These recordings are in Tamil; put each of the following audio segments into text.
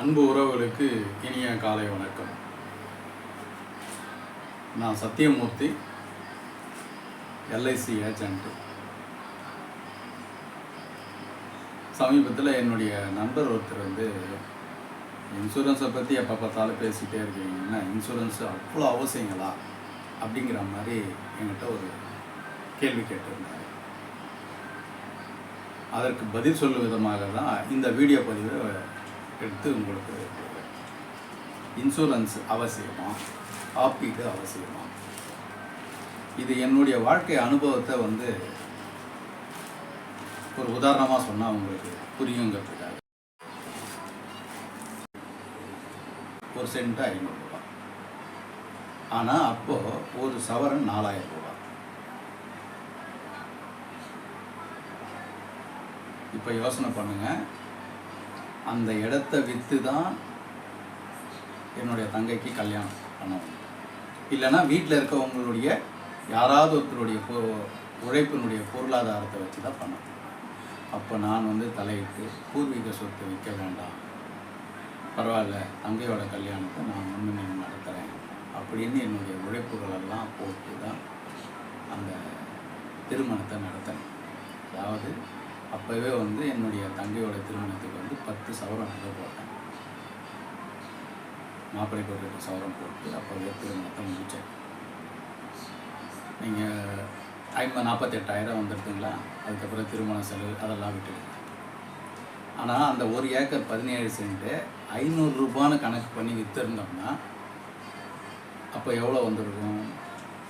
அன்பு உறவுகளுக்கு இனிய காலை வணக்கம். நான் சத்தியமூர்த்தி, எல்ஐசி ஏஜென்ட். சமீபத்தில் என்னுடைய நண்பர் ஒருத்தர் இன்சூரன்ஸை பற்றி எப்போ பார்த்தாலும் பேசிகிட்டே இருக்கீங்கன்னா இன்சூரன்ஸு அவ்வளோ அவசியங்களா அப்படிங்கிற மாதிரி என்கிட்ட ஒரு கேள்வி கேட்டிருந்தார். அதற்கு பதில் சொல்லும் விதமாக தான் இந்த வீடியோ பதிவை எடுத்து உங்களுக்கு இன்சூரன்ஸ் அவசியமா, காப்பீடு அவசியமா, இது என்னுடைய வாழ்க்கை அனுபவத்தை ஒரு உதாரணமாக சொன்னால் உங்களுக்கு புரியுங்கிறதுக்காக. ஒரு சென்ட் 500 ரூபாய், ஆனால் அப்போது ஒரு சவரன் 4000 ரூபாய். இப்போ யோசனை பண்ணுங்கள், அந்த இடத்த விற்று தான் என்னுடைய தங்கைக்கு கல்யாணம் பண்ணணும். இல்லைன்னா வீட்டில் இருக்கவங்களுடைய யாராவது ஒருத்தருடைய உழைப்பினுடைய பொருளாதாரத்தை வச்சு தான் பண்ணணும். அப்போ நான் தலையிட்டு பூர்வீக சொத்தை விற்க வேண்டாம், பரவாயில்ல, தங்கையோட கல்யாணத்தை நான் முன்னணி நடத்துகிறேன் அப்படின்னு என்னுடைய உழைப்புகளெல்லாம் போட்டு தான் அந்த திருமணத்தை நடத்தினேன். அதாவது அப்போவே என்னுடைய தங்கையோட திருமணத்துக்கு 10 சவரம் நகை போட்டேன். மாப்பிள்ளைக்கு ஒரு 2 சவரம் போட்டு அப்போவே திருமணத்தை முடித்தேன். நீங்கள் 48,000 வந்துடுதுங்களா, அதுக்கப்புறம் திருமண செலவு அதெல்லாம் விட்டுடுங்க. ஆனால் அந்த 1 ஏக்கர் 17 சென்ட்டு 500 ரூபான்னு கணக்கு பண்ணி விற்றுருந்தோம்னா அப்போ எவ்வளோ வந்துருக்கும்?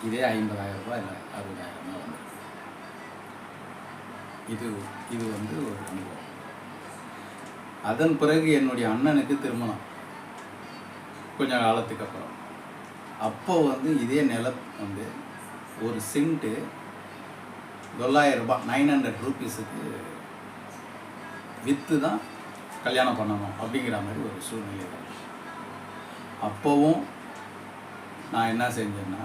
இதே 50,000 ரூபாய் இல்லை 60,000 தான் வந்துடும். இது ஒரு அனுபவம். அதன் பிறகு என்னுடைய அண்ணனுக்கு திருமணம் கொஞ்ச காலத்துக்கு அப்புறம். அப்போ இதே நிலம் ஒரு சென்ட்டு 900 ரூபாய், 900 ரூபீஸுக்கு விற்று தான் கல்யாணம் பண்ணணும் அப்படிங்கிற மாதிரி ஒரு சூழ்நிலை வருது. அப்போவும் நான் என்ன செஞ்சேன்னா,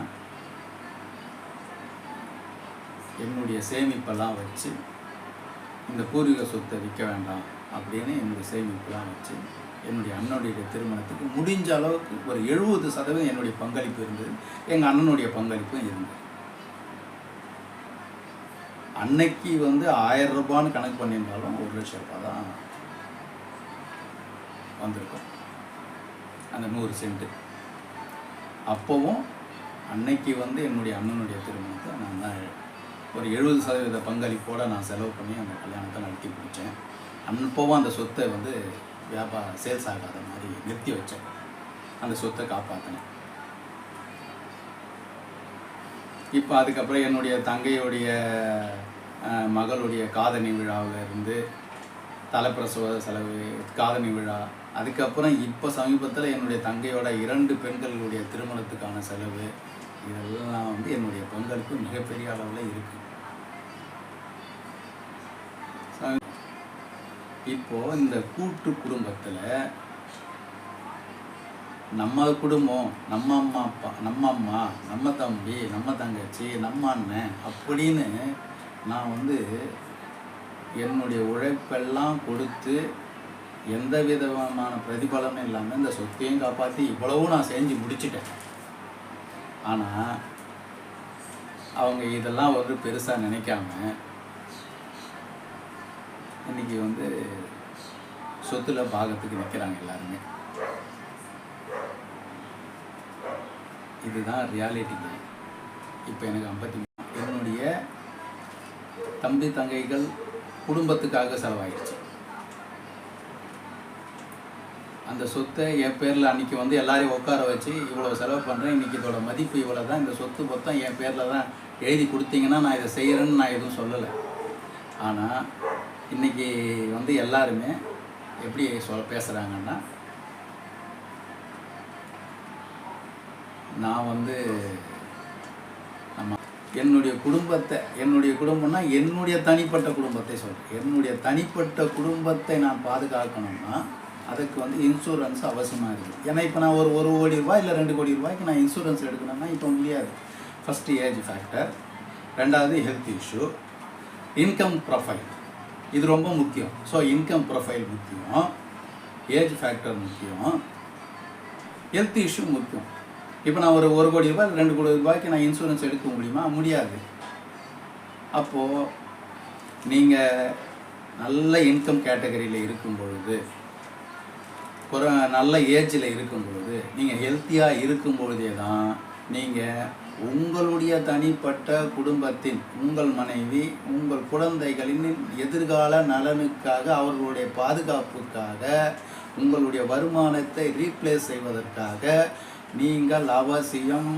என்னுடைய சேமிப்பெல்லாம் வச்சு இந்த பூர்வீக சொத்தை விற்க வேண்டாம் அப்படின்னு என்னுடைய சேமிப்பெல்லாம் வச்சு என்னுடைய அண்ணனுடைய திருமணத்துக்கு முடிஞ்ச அளவுக்கு ஒரு 70% என்னுடைய பங்களிப்பு இருந்தது, எங்கள் அண்ணனுடைய பங்களிப்பும் இருந்தது. அன்னைக்கு 1000 ரூபான்னு கணக்கு பண்ணியிருந்தாலும் 1 லட்சம் ரூபாய் தான் வந்திருக்கும் அந்த 100 சென்ட்டு. அப்போவும் அன்னைக்கு என்னுடைய அண்ணனுடைய திருமணத்தை நான் தான் ஒரு 70% பங்களிப்போடு நான் செலவு பண்ணி அந்த கல்யாணத்தை நடத்தி பிடிச்சேன். அப்போவும் அந்த சொத்தை சேல்ஸ் ஆகாத மாதிரி நிறுத்தி வச்சேன். அந்த சொத்தை காப்பாற்றினேன். இப்போ அதுக்கப்புறம் என்னுடைய தங்கையுடைய மகளுடைய காதணி விழாவிலிருந்து தலைப்பிரசவ செலவு, காதணி விழா, அதுக்கப்புறம் இப்போ சமீபத்தில் என்னுடைய தங்கையோட 2 பெண்களுடைய திருமணத்துக்கான செலவு, இதெல்லாம் என்னுடைய பங்களிப்பு மிகப்பெரிய அளவில் இருக்குது. இப்போது இந்த கூட்டு குடும்பத்தில் நம்ம குடும்பம், நம்ம அம்மா அப்பா, நம்ம அம்மா, நம்ம தம்பி, நம்ம தங்கச்சி, நம்ம அண்ணன் அப்படின்னு நான் என்னுடைய உழைப்பெல்லாம் கொடுத்து எந்த விதமான பிரதிபலனும் இல்லாமல் இந்த சொத்தையும் காப்பாற்றி இவ்வளவும் நான் செஞ்சு முடிச்சிட்டேன். ஆனால் அவங்க இதெல்லாம் பெருசாக நினைக்காம இன்றைக்கி சொத்தில் பாகத்துக்கு நிற்கிறாங்க எல்லாருமே. இதுதான் ரியாலிட்டிங்க. இப்போ எனக்கு 53, என்னுடைய தம்பி தங்கைகள் குடும்பத்துக்காக செலவாயிடுச்சு. அந்த சொத்தை என் பேரில் அன்றைக்கி எல்லாரையும் உட்கார வச்சு இவ்வளோ செலவு பண்ணுறேன், இன்றைக்கி இதோட மதிப்பு இவ்வளோ தான், இந்த சொத்து மொத்தம் என் பேரில் தான் எழுதி கொடுத்தீங்கன்னா நான் இதை செய்கிறேன்னு நான் எதுவும் சொல்லலை. ஆனால் இன்றைக்கி எல்லாருமே எப்படி பேசுகிறாங்கன்னா, நான் நம்ம என்னுடைய குடும்பத்தை, என்னுடைய குடும்பம்னா என்னுடைய தனிப்பட்ட குடும்பத்தை சொல்கிறேன், என்னுடைய தனிப்பட்ட குடும்பத்தை நான் பாதுகாக்கணும்னா அதுக்கு இன்சூரன்ஸ் அவசியமாக இருக்குது. ஏன்னா இப்போ நான் ஒரு 1 கோடி ரூபாய் இல்லை 2 கோடி ரூபாய்க்கு நான் இன்சூரன்ஸ் எடுக்கணும்னா இப்போ முடியாது. ஃபஸ்ட்டு ஏஜ் ஃபேக்டர், 2வது ஹெல்த் இஷ்யூ, இன்கம் ப்ரொஃபைல், இது ரொம்ப முக்கியம். ஸோ இன்கம் ப்ரொஃபைல் முக்கியம். ஏஜ் ஃபேக்டர் முக்கியம், ஹெல்த் இஷ்யூ முக்கியம். இப்போ நான் ஒரு 1 கோடி ரூபாய் 2 கோடி ரூபாய்க்கு நான் இன்சூரன்ஸ் எடுக்க முடியுமா? முடியாது. அப்போது நீங்கள் நல்ல இன்கம் கேட்டகரியில் இருக்கும் பொழுது, ஒரு நல்ல ஏஜில் இருக்கும் பொழுது, நீங்கள் ஹெல்த்தியாக இருக்கும் பொழுதே தான் நீங்கள் உங்களுடைய தனிப்பட்ட குடும்பத்தின், உங்கள் மனைவி, உங்கள் குழந்தைகளின் எதிர்கால நலனுக்காக, அவர்களுடைய பாதுகாப்புக்காக, உங்களுடைய வருமானத்தை ரீப்ளேஸ் செய்வதற்காக நீங்கள் அவசியம்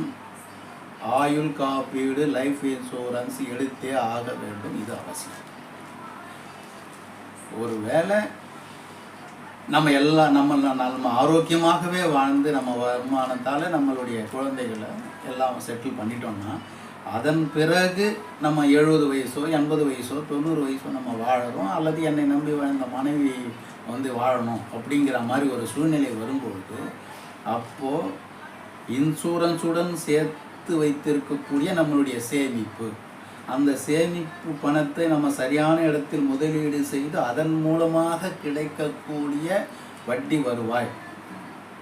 ஆயுள் காப்பீடு, லைஃப் இன்சூரன்ஸ் எடுத்தே ஆக வேண்டும். இது அவசியம். ஒருவேளை நம்ம ஆரோக்கியமாகவே வாழ்ந்து நம்ம வருமானத்தால் நம்மளுடைய குழந்தைகளை எல்லாம் செட்டில் பண்ணிட்டோம்னா, அதன் பிறகு நம்ம 70 வயசோ 80 வயசோ 90 வயசோ நம்ம வாழறோம், அல்லது என்னை நம்பி வாழ்ந்த மனைவி வாழணும் அப்படிங்கிற மாதிரி ஒரு சூழ்நிலை வரும்பொழுது, அப்போது இன்சூரன்ஸுடன் சேர்த்து வைத்திருக்கக்கூடிய நம்மளுடைய சேமிப்பு, அந்த சேமிப்பு பணத்தை நம்ம சரியான இடத்தில் முதலீடு செய்து அதன் மூலமாக கிடைக்கக்கூடிய வட்டி வருவாய்,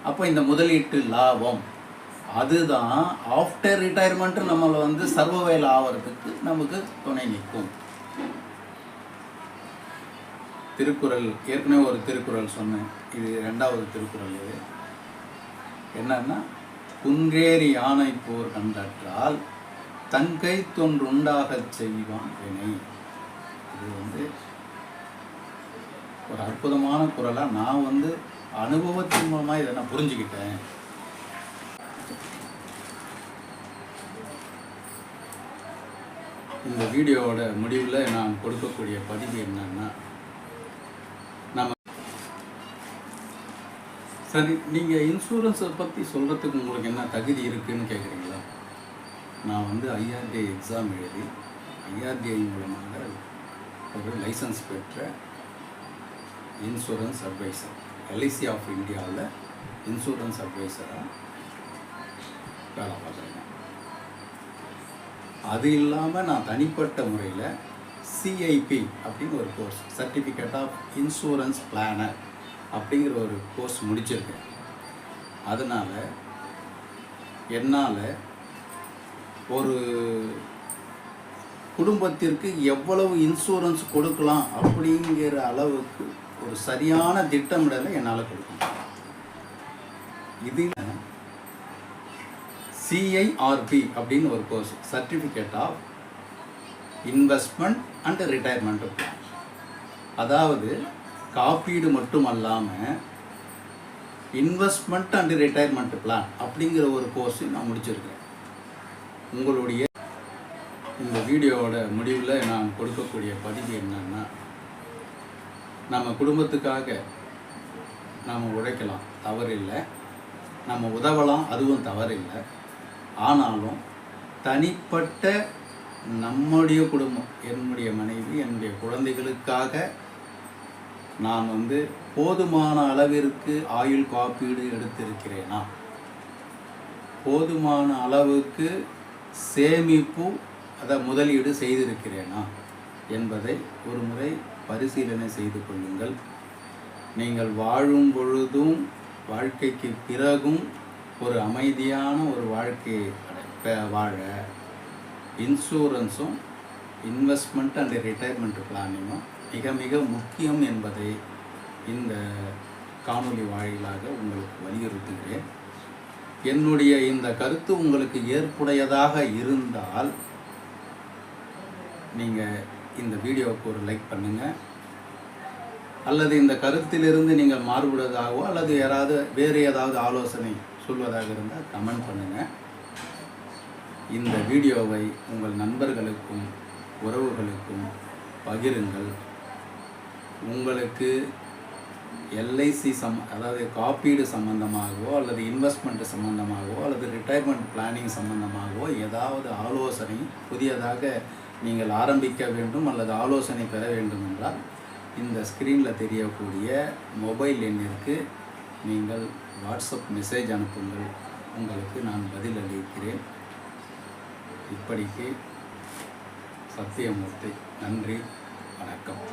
அப்போ இந்த முதலீட்டு லாபம், அதுதான் ஆஃப்டர் ரிட்டையர்மெண்ட் நம்மளை சர்வைவல் ஆகிறதுக்கு நமக்கு துணை நிற்கும். திருக்குறள், ஏற்கனவே ஒரு திருக்குறள் சொன்னேன், இது 2வது திருக்குறள். இது என்னன்னா, குன்றேறி யானை போர் கண்டற்றால் தங்கை தொன்றுண்டாகச் செய்வான் வினை. இது ஒரு அற்புதமான குறளாக நான் அனுபவத்தின் மூலமாக இதை நான் புரிஞ்சுக்கிட்டேன். இந்த வீடியோவோட முடிவில் நான் கொடுக்கக்கூடிய பதிவு என்னன்னா, சரி, நீங்கள் இன்சூரன்ஸை பற்றி சொல்கிறதுக்கு உங்களுக்கு என்ன தகுதி இருக்குதுன்னு கேட்குறீங்களா? நான் IRDAI எக்ஸாம் எழுதி IRDAI மூலமாக ஒரு லைசன்ஸ் பெற்ற இன்சூரன்ஸ் அட்வைசர், LIC ஆஃப் இந்தியாவில் இன்சூரன்ஸ் அட்வைசராக வேலை பார்க்குறேன். அது இல்லாமல் நான் தனிப்பட்ட முறையில் CIP அப்படின்னு ஒரு course, certificate of insurance planner அப்படிங்கிற ஒரு கோர்ஸ் முடிச்சிருக்கேன். அதனால் என்னால் ஒரு குடும்பத்திற்கு எவ்வளவு இன்சூரன்ஸ் கொடுக்கலாம் அப்படிங்கிற அளவுக்கு ஒரு சரியான திட்டமிடலை என்னால் கொடுக்கணும். இதில் CIRP அப்படின்னு ஒரு course, certificate of investment and retirement plan, அதாவது காப்பீடு மட்டும் அல்லாமல் இன்வெஸ்ட்மெண்ட் அண்ட் ரிட்டையர்மெண்ட் பிளான் அப்படிங்கிற ஒரு கோர்ஸ் நான் முடிச்சிருக்கேன். உங்களுடைய இந்த வீடியோவோட முடிவில் நான் கொடுக்கக்கூடிய பதிவு என்னன்னா, நம்ம குடும்பத்துக்காக நாம் உழைக்கலாம், தவறில்லை, நம்ம உதவலாம், அதுவும் தவறில்லை. ஆனாலும் தனிப்பட்ட நம்முடைய குடும்பம், என்னுடைய மனைவி, என்னுடைய குழந்தைகளுக்காக நான் போதுமான அளவிற்கு ஆயுள் காப்பீடு எடுத்திருக்கிறேனா, போதுமான அளவுக்கு சேமிப்பு முதலீடு செய்திருக்கிறேனா என்பதை ஒரு முறை பரிசீலனை செய்து கொள்ளுங்கள். நீங்கள் வாழும் பொழுதும் வாழ்க்கைக்கு பிறகும் ஒரு அமைதியான ஒரு வாழ்க்கையை வாழ இன்சூரன்ஸும் இன்வெஸ்ட்மெண்ட் அண்ட் ரிட்டையர்மெண்ட் பிளானிங்கும் மிக மிக முக்கியம் என்பதை இந்த காணொளி வாயிலாக உங்களுக்கு வலியுறுத்துகிறேன். என்னுடைய இந்த கருத்து உங்களுக்கு ஏற்புடையதாக இருந்தால் நீங்கள் இந்த வீடியோவுக்கு ஒரு லைக் பண்ணுங்கள், அல்லது இந்த கருத்திலிருந்து நீங்கள் மாறுபடுவதாகவோ அல்லது வேறு ஏதாவது ஆலோசனை சொல்வதாக இருந்தால் கமெண்ட் பண்ணுங்கள். இந்த வீடியோவை உங்கள் நண்பர்களுக்கும் உறவுகளுக்கும் பகிருங்கள். உங்களுக்கு LIC அதாவது காப்பீடு சம்பந்தமாகவோ அல்லது இன்வெஸ்ட்மெண்ட் சம்பந்தமாகவோ அல்லது ரிட்டையர்மெண்ட் பிளானிங் சம்பந்தமாகவோ ஏதாவது ஆலோசனை புதியதாக நீங்கள் ஆரம்பிக்க வேண்டும் அல்லது ஆலோசனை பெற வேண்டும் என்றால் இந்த ஸ்க்ரீனில் தெரியக்கூடிய மொபைல் எண்ணிற்கு நீங்கள் வாட்ஸ்அப் மெசேஜ் அனுப்புங்கள், உங்களுக்கு நான் பதில் அளிக்கிறேன். இப்படிக்கு சத்தியமூர்த்தி. நன்றி, வணக்கம்.